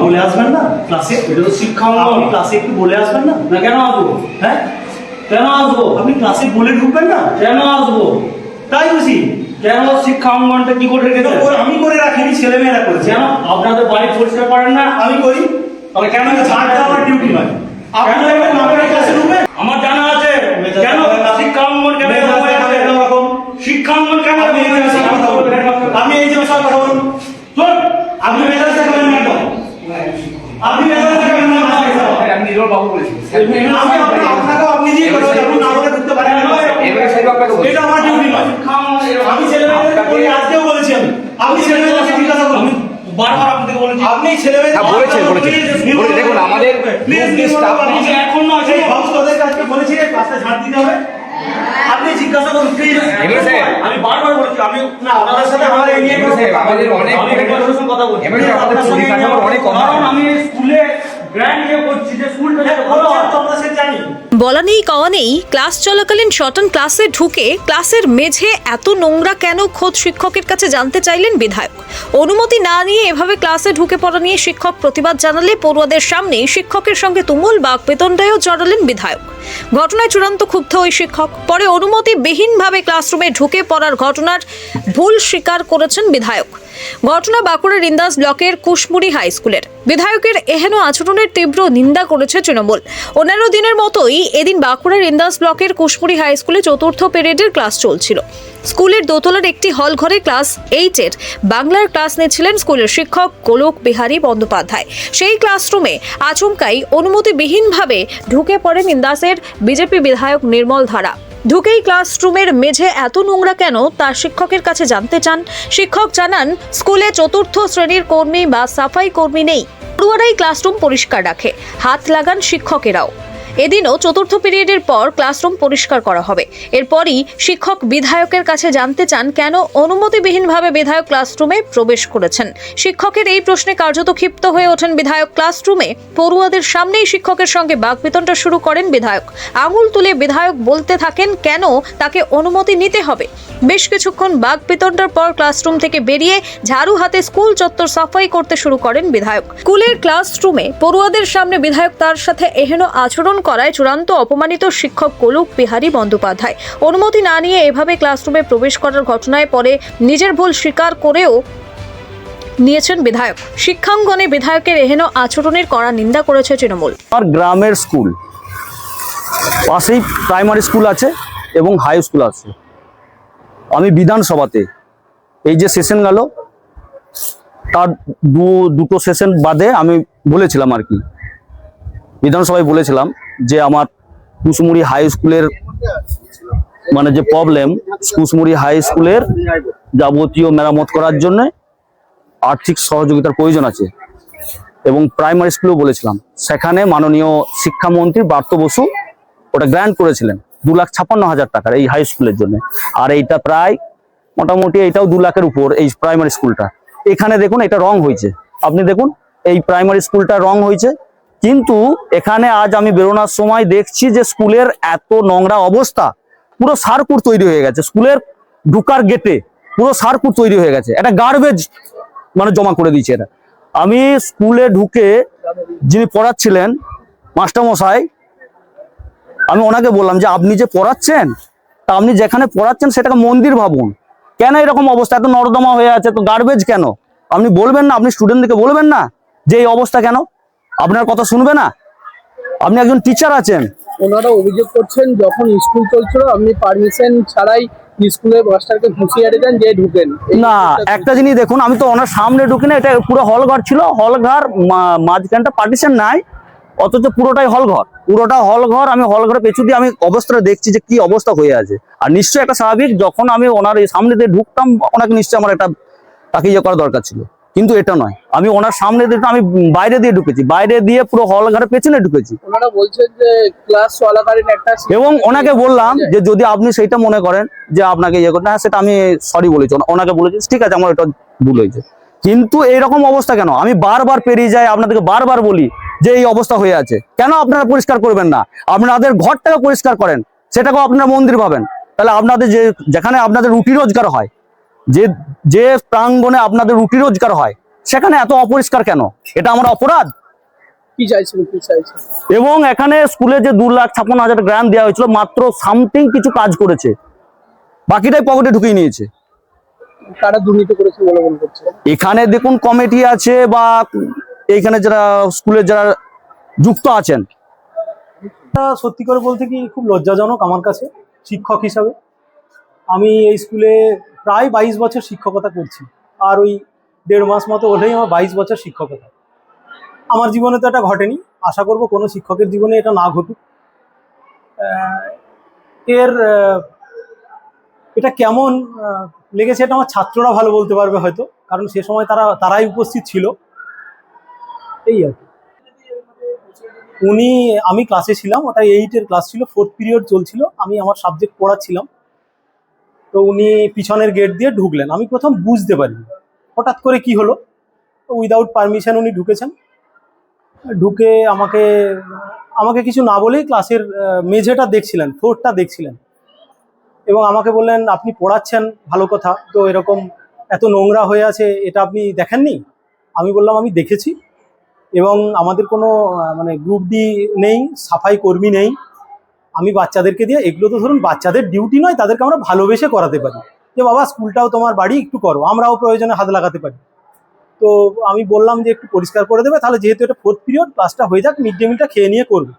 বলে আসবেন না ক্লাসে? এটা তো শিক্ষা আপনি ক্লাসে একটু বলে আসবেন না? না কেন আসবো? হ্যাঁ, কেন আসবো? আপনি ক্লাসে বলে ঢুকবেন না? কেন আসবো? তাই বুঝি? কেন শিক্ষা অঙ্গনটা কি করে রেখেছে? আমি করে রাখিনি, ছেলেমেয়েরা করেছে। কেন আপনাদের বাড়ি পরিষ্কার করেন না? আমি করি। তাহলে কেন ছাড় দেওয়া আমার ডিউটি নয়। আপনি আপনার ক্লাসে ঢুকবেন? আমার জানা আছে কেন শিক্ষা অঙ্গন কেন শিক্ষা অঙ্গন কেন আপনি এই যে সব কথা বলুন। চল আপনি মেজাজ দেখাবেন না একদম। আপনি মেজাজ দেখাবেন না। আমি নিরল বাবু বলেছি আমি আপনাকে আপনি দিয়ে কথা বলছি, আপনি না বলে ঢুকতে পারেন না। এবারে সাহেব আপনাকে বলছি এটা আমার ডিউটি নয়। আমি ছেলেমেয়েদের বলি, আজকেও বলেছি আমি। আপনি ছেলেমেয়েদেরকে জিজ্ঞাসা করুন। বারবার আপনাদের বলেছি আপনি ছেলেমেয়েদের হ্যাঁ বলেছেন দেখুন আমাদের স্টাফ এখন নয় সেই ভক্তদের কাছে বলেছি ক্লাসে ঝাড় দিতে হবে। আপনি জিজ্ঞাসা করুন প্লিজ। এমএলএ সাহেব আমি বারবার বলেছি আমি না, আপনাদের সাথে আমার এই নিয়ে এমএলএ সাহেব আমাদের অনেক আমি হেডমাস্টারের সঙ্গে কথা বলছি এমএলএ আমাদের পরিকাঠামোর অনেক কম কারণ আমি স্কুলে গ্র্যান্ড ইয়ে করছি যে স্কুলটা যাতে ভালো হয়। আমরা সে জানি। বলা নেই কওয়া নেই, ক্লাস চলাকালীন শটন ক্লাসে ঢুকে ক্লাসের মেঝে এত নোংরা কেন খোদ শিক্ষকের কাছে জানতে চাইলেন বিধায়ক। অনুমতি না নিয়ে এভাবে ক্লাসে ঢুকে পড়া নিয়ে শিক্ষক প্রতিবাদ জানালে পড়ুয়াদের সামনে শিক্ষকের সঙ্গে তুমুল বাকবেতণ্ডায়ও জড়ালেন বিধায়ক। ঘটনায় চূড়ান্ত ক্ষুব্ধ ওই শিক্ষক পরে অনুমতিবিহীনভাবে ক্লাসরুমে ঢুকে পড়ার ঘটনার ভুল স্বীকার করেছেন বিধায়ক। ঘটনা বাঁকুড়ার ইন্দাস ব্লকের কুশমুড়ি হাই স্কুলের। বিধায়কের এহেন আচরণের তীব্র নিন্দা করেছে তৃণমূল। অন্যান্য দিনের মতোই এদিন বাঁকুড়ার ইন্দাস ব্লকের কুশমুড়ি হাই স্কুলে চতুর্থ পিরিয়ডের ক্লাস চলছিল। স্কুলের দোতলার একটি হল ঘরে ক্লাস 8-এর বাংলার ক্লাস নিচ্ছিলেন স্কুলের শিক্ষক গোলক বিহারী বন্দ্যোপাধ্যায়। সেই ক্লাসরুমে আচমকাই অনুমতিবিহীনভাবে ঢুকে পড়েন ইন্দাসের বিজেপি বিধায়ক নির্মল ধারা। ঢুকেই ক্লাসরুমের মেঝে এত নোংরা কেন তা শিক্ষকের কাছে জানতে চান। শিক্ষক জানান স্কুলে চতুর্থ শ্রেণীর কর্মী বা সাফাই কর্মী নেই, পড়ুয়ারাই ক্লাসরুম পরিষ্কার রাখে, হাত লাগান শিক্ষকেরাও। এদিনও চতুর্থ পিরিয়ডের পর ক্লাসরুম পরিষ্কার করা হবে। এরপরই শিক্ষক বিধায়কের কাছে জানতে চান কেন অনুমতিবিহীনভাবে বিধায়ক ক্লাসরুমে প্রবেশ করেছেন। শিক্ষকের এই প্রশ্নে কার্যত ক্ষিপ্ত হয়ে ওঠেন বিধায়ক। ক্লাসরুমে পড়ুয়াদের সামনেই শিক্ষকের সঙ্গে বাকবিতণ্ডা শুরু করেন বিধায়ক। আঙুল তুলে বিধায়ক বলতে থাকেন কেন তাকে অনুমতি নিতে হবে। বেশ কিছুক্ষণ বাকবিতণ্ডার পর ক্লাসরুম থেকে বেরিয়ে ঝাড়ু হাতে স্কুল চত্বর সাফাই করতে শুরু করেন বিধায়ক। স্কুলের ক্লাসরুমে পড়ুয়াদের সামনে বিধায়ক তার সাথে এহেন আচরণ করায় চূড়ান্ত অপমানিত শিক্ষক গোলক বিহারী বন্দ্যোপাধ্যায়। অনুমতি না নিয়ে এভাবে ক্লাসরুমে প্রবেশ করার ঘটনায় পরে নিজের ভুল স্বীকার করেও নিয়েছেন বিধায়ক। শিক্ষাঙ্গনে বিধায়কের এহেন আচরণের কড়া নিন্দা করেছে তৃণমূল। আর গ্রামের স্কুল পাশেই প্রাইমারি স্কুল আছে এবং হাই স্কুল আছে। আমি বিধানসভাতে এই যে সেশন গেল তার দুটো সেশন বাদে আমি বলেছিলাম আর কি, বিধানসভায় বলেছিলাম যে আমার কুশমুড়ি হাই স্কুলের মানে যে প্রবলেম, কুশমুড়ি হাই স্কুলের যাবতীয় মেরামত করার জন্য আর্থিক সহযোগিতার প্রয়োজন আছে এবং প্রাইমারি স্কুলেও বলেছিলাম। সেখানে মাননীয় শিক্ষামন্ত্রী পার্থ বসু ওটা গ্র্যান্ট করেছিলেন 2,56,000 টাকার এই হাই স্কুলের জন্য। আর এইটা প্রায় মোটামুটি এইটাও 2 লাখের উপর এই প্রাইমারি স্কুলটা। এখানে দেখুন এটা রং হয়েছে, আপনি দেখুন এই প্রাইমারি স্কুলটা রং হয়েছে, কিন্তু এখানে আজ আমি বেরোনোর সময় দেখছি যে স্কুলের এত নোংরা অবস্থা, পুরো সার্কুট তৈরি হয়ে গেছে। স্কুলের ঢুকার গেটে পুরো সার্কুট তৈরি হয়ে গেছে, এটা গার্বেজ মানে জমা করে দিয়েছে এটা। আমি স্কুলে ঢুকে যিনি পড়াচ্ছিলেন মাস্টারমশাই, আমি ওনাকে বললাম যে আপনি যে পড়াচ্ছেন তা আপনি যেখানে পড়াচ্ছেন সেটাকে মন্দির ভাবুন, কেন এরকম অবস্থা, এত নর্দমা হয়ে আছে, তো গার্বেজ কেন? আপনি বলবেন না, আপনি স্টুডেন্টদেরকে বলবেন না যে এই অবস্থা কেন? আপনার কথা শুনবে না? আপনি একজন টিচার আছেন। ওনারা অভিযোগ করছেন যখন স্কুল চলছিল আপনি পারমিশন ছাড়াই স্কুলের মাস্টারকে হুঁশিয়ারি দেন যে ঢুকেন না। একটা জিনিস দেখুন, আমি তো ওনার সামনে ঢুকি না, এটা পুরো হল ঘর ছিল, হল ঘর মাঝখানটা পার্টিশন নাই, অথচ পুরোটাই হল ঘর, পুরোটা হল ঘর। আমি হল ঘরে পেছু দিয়ে আমি অবস্থাটা দেখছি যে কি অবস্থা হয়ে আছে। আর নিশ্চয়ই একটা স্বাভাবিক, যখন আমি ওনার এই সামনে দিয়ে ঢুকতাম ওনাকে নিশ্চয়ই আমার একটা তাকে ইয়ে করা দরকার ছিল, কিন্তু এটা নয়। আমি ওনার সামনে দিয়ে, আমি বাইরে দিয়ে ঢুকেছি, বাইরে দিয়ে পুরো হল ঘরের পেছনে ঢুকেছি। ওনারা বলছেন যে ক্লাস চলাকালীন একটা এবং ওনাকে বললাম যে যদি আপনি সেইটা মনে করেন যে আপনাকে ইয়ে করতে, হ্যাঁ সেটা আমি সরি বলেছি, ওনাকে বলেছি ঠিক আছে আমার এটা ভুল হয়েছে, কিন্তু এইরকম অবস্থা কেন? আমি বারবার পেরিয়ে যাই, আপনাদেরকে বারবার বলি যে এই অবস্থা হয়ে আছে, কেন আপনারা পরিষ্কার করবেন না? আপনাদের ঘরটাকে পরিষ্কার করেন, সেটাকেও আপনারা মন্দির ভাবেন। তাহলে আপনাদের যেখানে আপনাদের রুটি রোজগার হয়, যে প্রাঙ্গণে আপনাদের রুটি রোজগার হয়, সেখানে এত অপরিষ্কার কেন? এটা আমার অপরাধ? কি চাইছেন, কি চাইছেন? এবং এখানে স্কুলে যে 2,56,000 গ্রান্ট দেওয়া হয়েছিল, মাত্র সামথিং কিছু কাজ করেছে, বাকিটাই পকেটে ঢুকিয়ে নিয়েছে। কারা দুর্নীতি করেছে বলে মনে করছে? এখানে দেখুন কমিটি আছে বা এইখানে যারা স্কুলের যারা যুক্ত আছেন। এটা সত্যি করে বলতে কি খুব লজ্জাজনক আমার কাছে শিক্ষক হিসাবে। আমি এই স্কুলে প্রায় 22 বছর শিক্ষকতা করছি, আর ওই 1.5 মাস মতো হলেই আমার 22 বছর শিক্ষকতা। আমার জীবনে তো এটা ঘটেনি, আশা করব কোনো শিক্ষকের জীবনে এটা না ঘটুক। এটা কেমন লেগেছে এটা আমার ছাত্ররা ভালো বলতে পারবে হয়তো, কারণ সে সময় তারাই উপস্থিত ছিল। এই আর কি। আমি ক্লাসে ছিলাম, ওটা 8-এর ক্লাস ছিল, 4th পিরিয়ড চলছিল, আমি আমার সাবজেক্ট পড়াচ্ছিলাম। তো উনি পিছনের গেট দিয়ে ঢুকলেন, আমি প্রথম বুঝতে পারিনি হঠাৎ করে কি হলো। উইদাউট পারমিশন উনি ঢুকেছেন, ঢুকে আমাকে কিছু না বলেই ক্লাসের মেঝেটা দেখছিলেন, ফ্লোরটা দেখছিলেন, এবং আমাকে বললেন আপনি পড়াচ্ছেন ভালো কথা, তো এরকম এত নোংরা হয়ে আছে এটা আপনি দেখেননি? আমি বললাম আমি দেখেছি, এবং আমাদের কোনো মানে গ্রুপ ডি নেই, সাফাই কর্মী নেই, আমি বাচ্চাদেরকে দিয়ে, এগুলো তো ধরুন বাচ্চাদের ডিউটি নয়, তাদেরকে আমরা ভালোবেসে করাতে পারি, যে বাবা স্কুলটাও তোমার বাড়ি, একটু করো, আমরাও প্রয়োজনে হাত লাগাতে পারি। তো আমি বললাম যে একটু পরিষ্কার করে দেবে, তাহলে যেহেতু এটা 4th পিরিয়ড, ক্লাসটা হয়ে যাক, মিড ডে মিলটা খেয়ে নিয়ে করবে।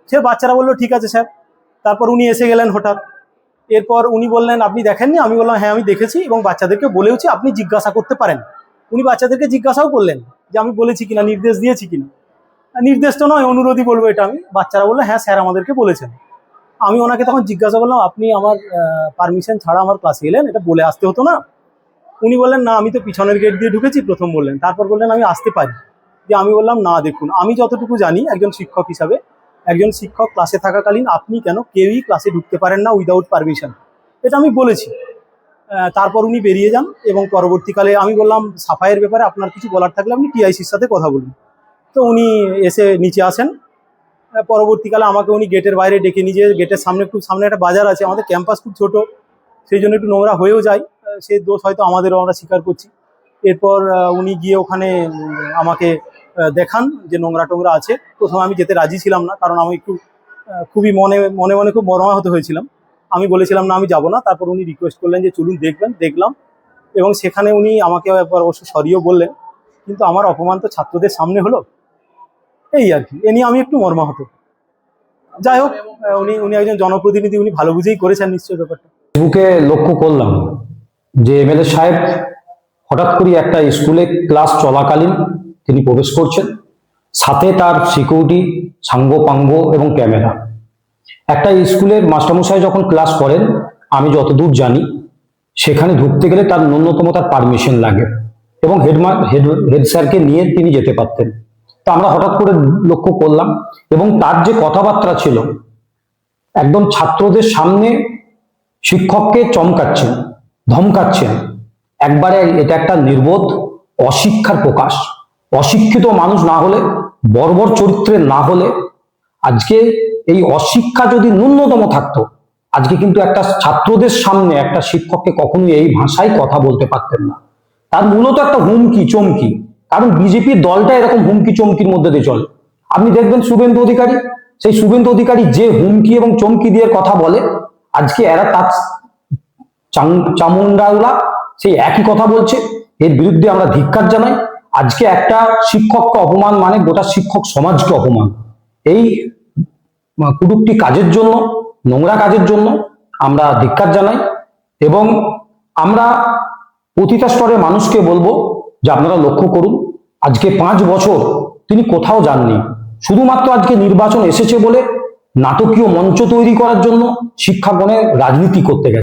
সে বাচ্চারা বললো ঠিক আছে স্যার। তারপর উনি এসে গেলেন হঠাৎ। এরপর উনি বললেন আপনি দেখেননি? আমি বললাম হ্যাঁ আমি দেখেছি, এবং বাচ্চাদেরকে বলেওছি আপনি জিজ্ঞাসা করতে পারেন। উনি বাচ্চাদেরকে জিজ্ঞাসাও করলেন যে আমি বলেছি কিনা, নির্দেশ দিয়েছি কিনা। নির্দেশ তো নয়, অনুরোধই বলবো এটা আমি। বাচ্চারা বললো হ্যাঁ স্যার আমাদেরকে বলেছেন। আমি ওনাকে তখন জিজ্ঞাসা করলাম আপনি আমার পারমিশন ছাড়া আমার ক্লাসে এলেন, এটা বলে আসতে হতো না? উনি বললেন না আমি তো পিছনের গেট দিয়ে ঢুকেছি, প্রথম বললেন। তারপর বললেন আমি আসতে পারি। যে আমি বললাম না দেখুন, আমি যতটুকু জানি একজন শিক্ষক হিসাবে, একজন শিক্ষক ক্লাসে থাকাকালীন আপনি কেন কেউই ক্লাসে ঢুকতে পারেন না উইদাউট পারমিশন, এটা আমি বলেছি। তারপর উনি বেরিয়ে যান, এবং পরবর্তীকালে আমি বললাম সাফাইয়ের ব্যাপারে আপনার কিছু বলার থাকলে আপনি টিআইসির সাথে কথা বলুন। তো উনি এসে নিচে আসেন। পরবর্তীকালে আমাকে উনি গেটের বাইরে ডেকে নিয়ে যেয়ে, গেটের সামনে একটু সামনে একটা বাজার আছে, আমাদের ক্যাম্পাস খুব ছোট, সেই জন্য একটু নোংরা হয়েও যায়, সেই দোষ হয়তো আমাদেরও, আমরা স্বীকার করছি। এরপর উনি গিয়ে ওখানে আমাকে দেখান যে নোংরা টোংরা আছে। প্রথমে আমি যেতে রাজি ছিলাম না, কারণ আমি একটু খুবই মনে খুব মর্মাহত হয়েছিলাম। আমি বলেছিলাম না আমি যাব না। তারপর উনি রিকোয়েস্ট করলেন যে চলুন দেখবেন, দেখলাম, এবং সেখানে উনি আমাকে একবার অবশ্য সরিও বললেন, কিন্তু আমার অপমান তো ছাত্রদের সামনে হলো, এই আর কি। এ নিয়ে আমি একটু মর্মাহত। যাই হোক, উনি একজন জনপ্রতিনিধি, উনি ভালো বুঝেই করেছেন নিশ্চয়ই ব্যাপারটা। ফেসবুকে লক্ষ্য করলাম যে এমএলএ সাহেব হঠাৎ করে একটা স্কুলে ক্লাস চলাকালীন তিনি প্রবেশ করছেন, সাথে তার সিকিউরিটি, সাঙ্গ পাঙ্গ এবং ক্যামেরা। একটা স্কুলের মাস্টারমশাই যখন ক্লাস করেন, আমি যতদূর জানি সেখানে ঢুকতে গেলে তার ন্যূনতম তার পারমিশন লাগে, এবং হেড স্যারকে নিয়ে তিনি যেতে পারতেন। তো আমরা হঠাৎ করে লক্ষ্য করলাম, এবং তার যে কথাবার্তা ছিল একদম ছাত্রদের সামনে শিক্ষককে চমকাচ্ছেন, ধমকাচ্ছেন। একবারে এটা একটা নির্বোধ অশিক্ষার প্রকাশ। অশিক্ষিত মানুষ না হলে, বর্বর চরিত্রের না হলে, আজকে এই অশিক্ষা যদি ন্যূনতম থাকতো, আজকে কিন্তু একটা ছাত্রদের সামনে একটা শিক্ষককে কখনোই এই ভাষায় কথা বলতে পারতেন না। তার মূলত একটা হুমকি চমকি, কারণ বিজেপির দলটা এরকম হুমকি চমকির মধ্যে দিয়ে চলে। আপনি দেখবেন শুভেন্দু অধিকারী, সেই শুভেন্দু অধিকারী যে হুমকি এবং চমকি দিয়ে কথা বলে, আজকে এরা তার চামুন্ডাওয়ালা সেই একই কথা বলছে। এর বিরুদ্ধে আমরা ধিক্কার জানাই। আজকে একটা শিক্ষককে অপমান মানে গোটা শিক্ষক সমাজকে অপমান। এই কুটুক্তি কাজের জন্য, নোংরা কাজের জন্য আমরা ধিক্কার জানাই, এবং আমরা প্রতিটা স্তরের মানুষকে বলবো যে আপনারা লক্ষ্য করুন, আজকে 5 বছর তিনি কোথাও যাননি। শুধুমাত্র আজকে নির্বাচন এসেছে বলে নাটকীয় মঞ্চ তৈরি করার জন্য শিক্ষাগণের রাজনীতি করতে গেছে।